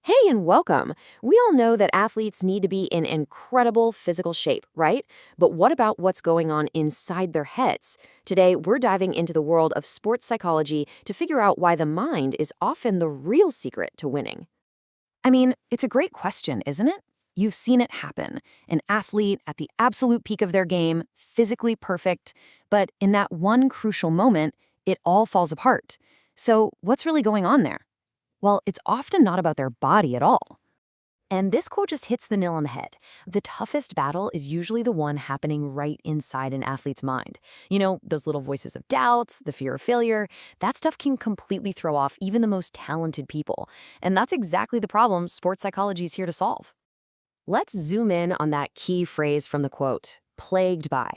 Hey, and welcome. We all know that athletes need to be in incredible physical shape, right? But what about what's going on inside their heads? Today, we're diving into the world of sports psychology to figure out why the mind is often the real secret to winning. I mean, it's a great question, isn't it? You've seen it happen. An athlete at the absolute peak of their game, physically perfect, but in that one crucial moment, it all falls apart. So, what's really going on there? Well, it's often not about their body at all. And this quote just hits the nail on the head. The toughest battle is usually the one happening right inside an athlete's mind. You know, those little voices of doubts, the fear of failure, that stuff can completely throw off even the most talented people. And that's exactly the problem sports psychology is here to solve. Let's zoom in on that key phrase from the quote, plagued by.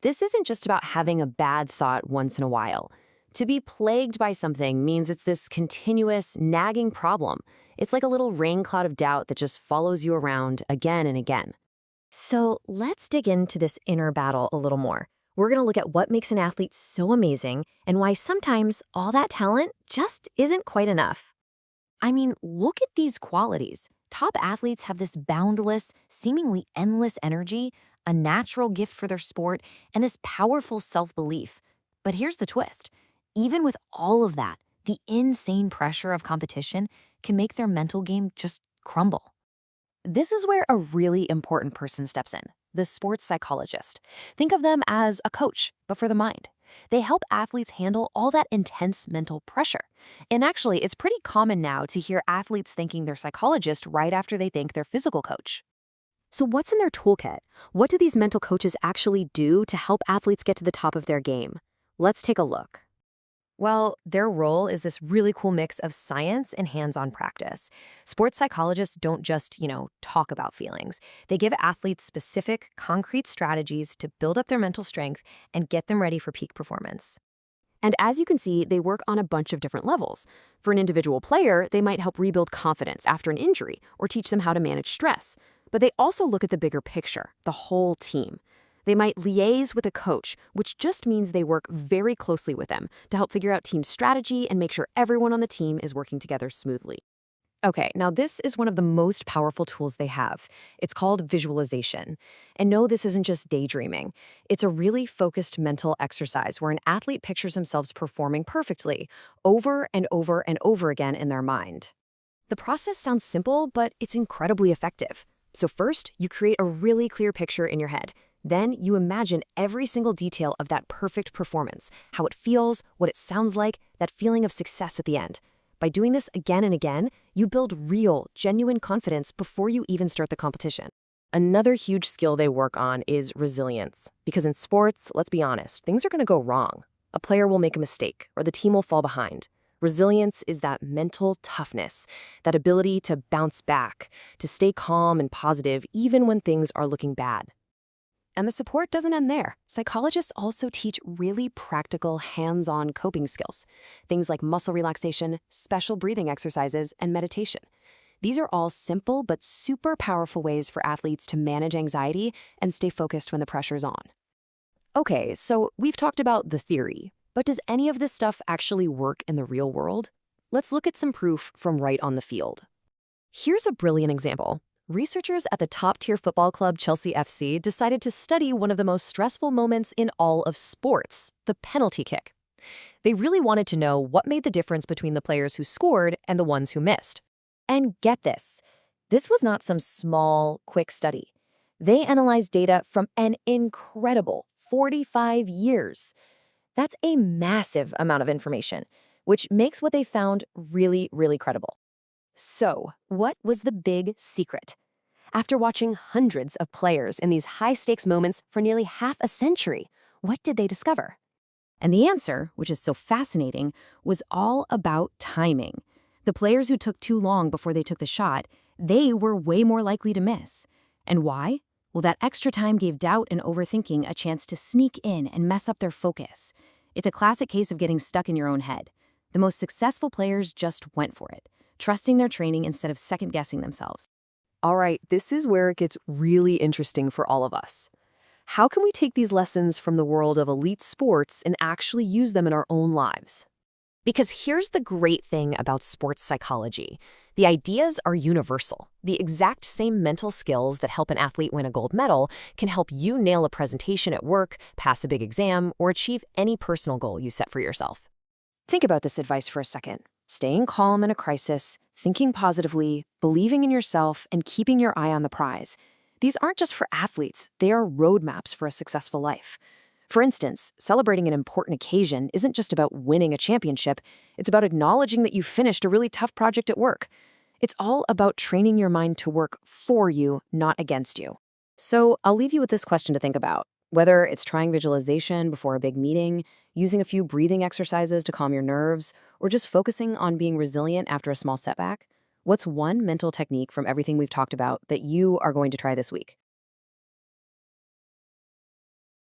This isn't just about having a bad thought once in a while. To be plagued by something means it's this continuous, nagging problem. It's like a little rain cloud of doubt that just follows you around again and again. So let's dig into this inner battle a little more. We're going to look at what makes an athlete so amazing and why sometimes all that talent just isn't quite enough. I mean, look at these qualities. Top athletes have this boundless, seemingly endless energy, a natural gift for their sport, and this powerful self-belief. But here's the twist. Even with all of that, the insane pressure of competition can make their mental game just crumble. This is where a really important person steps in, the sports psychologist. Think of them as a coach, but for the mind. They help athletes handle all that intense mental pressure. And actually, it's pretty common now to hear athletes thanking their psychologist right after they thank their physical coach. So what's in their toolkit? What do these mental coaches actually do to help athletes get to the top of their game? Let's take a look. Well, their role is this really cool mix of science and hands-on practice. Sports psychologists don't just, talk about feelings. They give athletes specific, concrete strategies to build up their mental strength and get them ready for peak performance. And as you can see, they work on a bunch of different levels. For an individual player, they might help rebuild confidence after an injury or teach them how to manage stress. But they also look at the bigger picture, the whole team. They might liaise with a coach, which just means they work very closely with them to help figure out team strategy and make sure everyone on the team is working together smoothly. Okay, now this is one of the most powerful tools they have. It's called visualization. And no, this isn't just daydreaming. It's a really focused mental exercise where an athlete pictures themselves performing perfectly over and over and over again in their mind. The process sounds simple, but it's incredibly effective. So first, you create a really clear picture in your head. Then you imagine every single detail of that perfect performance, how it feels, what it sounds like, that feeling of success at the end. By doing this again and again, you build real, genuine confidence before you even start the competition. Another huge skill they work on is resilience. Because in sports, let's be honest, things are going to go wrong. A player will make a mistake, or the team will fall behind. Resilience is that mental toughness, that ability to bounce back, to stay calm and positive even when things are looking bad. And the support doesn't end there. Psychologists also teach really practical, hands-on coping skills. Things like muscle relaxation, special breathing exercises, and meditation. These are all simple but super powerful ways for athletes to manage anxiety and stay focused when the pressure's on. Okay, so we've talked about the theory, but does any of this stuff actually work in the real world? Let's look at some proof from right on the field. Here's a brilliant example. Researchers at the top-tier football club Chelsea FC decided to study one of the most stressful moments in all of sports, the penalty kick. They really wanted to know what made the difference between the players who scored and the ones who missed. And get this, this was not some small, quick study. They analyzed data from an incredible 45 years. That's a massive amount of information, which makes what they found really, really credible. So, what was the big secret? After watching hundreds of players in these high-stakes moments for nearly half a century, what did they discover? And the answer, which is so fascinating, was all about timing. The players who took too long before they took the shot, they were way more likely to miss. And why? Well, that extra time gave doubt and overthinking a chance to sneak in and mess up their focus. It's a classic case of getting stuck in your own head. The most successful players just went for it, trusting their training instead of second-guessing themselves. All right, this is where it gets really interesting for all of us. How can we take these lessons from the world of elite sports and actually use them in our own lives? Because here's the great thing about sports psychology. The ideas are universal. The exact same mental skills that help an athlete win a gold medal can help you nail a presentation at work, pass a big exam, or achieve any personal goal you set for yourself. Think about this advice for a second. Staying calm in a crisis, thinking positively, believing in yourself, and keeping your eye on the prize. These aren't just for athletes, they are roadmaps for a successful life. For instance, celebrating an important occasion isn't just about winning a championship, it's about acknowledging that you finished a really tough project at work. It's all about training your mind to work for you, not against you. So I'll leave you with this question to think about. Whether it's trying visualization before a big meeting, using a few breathing exercises to calm your nerves, or just focusing on being resilient after a small setback, what's one mental technique from everything we've talked about that you are going to try this week?